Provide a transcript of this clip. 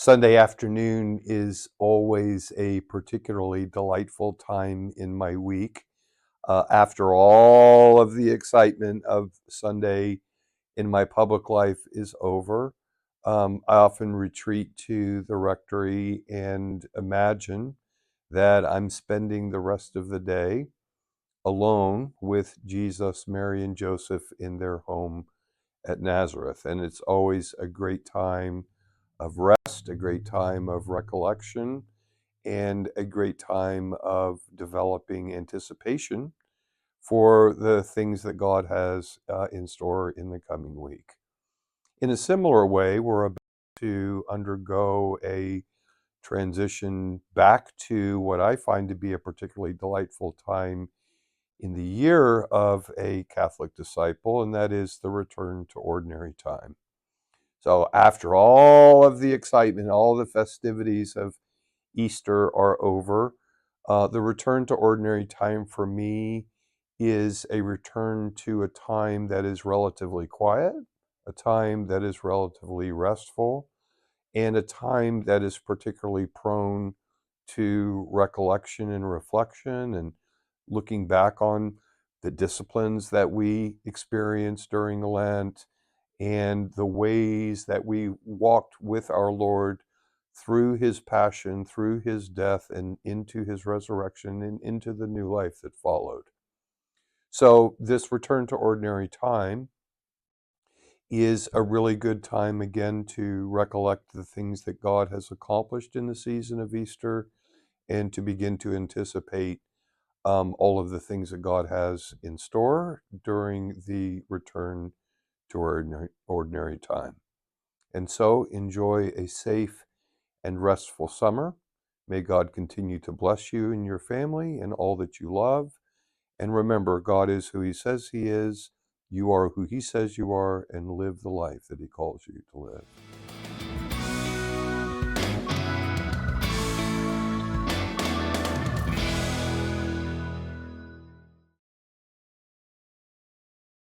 Sunday afternoon is always a particularly delightful time in my week. After all of the excitement of Sunday in my public life is over, I often retreat to the rectory and imagine that I'm spending the rest of the day alone with Jesus, Mary, and Joseph in their home at Nazareth. And it's always a great time of rest, a great time of recollection, and a great time of developing anticipation for the things that God has in store in the coming week. In a similar way, we're about to undergo a transition back to what I find to be a particularly delightful time in the year of a Catholic disciple, and that is the return to ordinary time. So, after all of the excitement, all the festivities of Easter are over, the return to ordinary time for me is a return to a time that is relatively quiet, a time that is relatively restful, and a time that is particularly prone to recollection and reflection and looking back on the disciplines that we experienced during Lent and the ways that we walked with our Lord through his passion, through his death, and into his resurrection and into the new life that followed. So, this return to ordinary time is a really good time again to recollect the things that God has accomplished in the season of Easter and to begin to anticipate all of the things that God has in store during the return to ordinary time. And so enjoy a safe and restful summer. May God continue to bless you and your family and all that you love. And remember, God is who he says he is. You are who he says you are, and live the life that he calls you to live.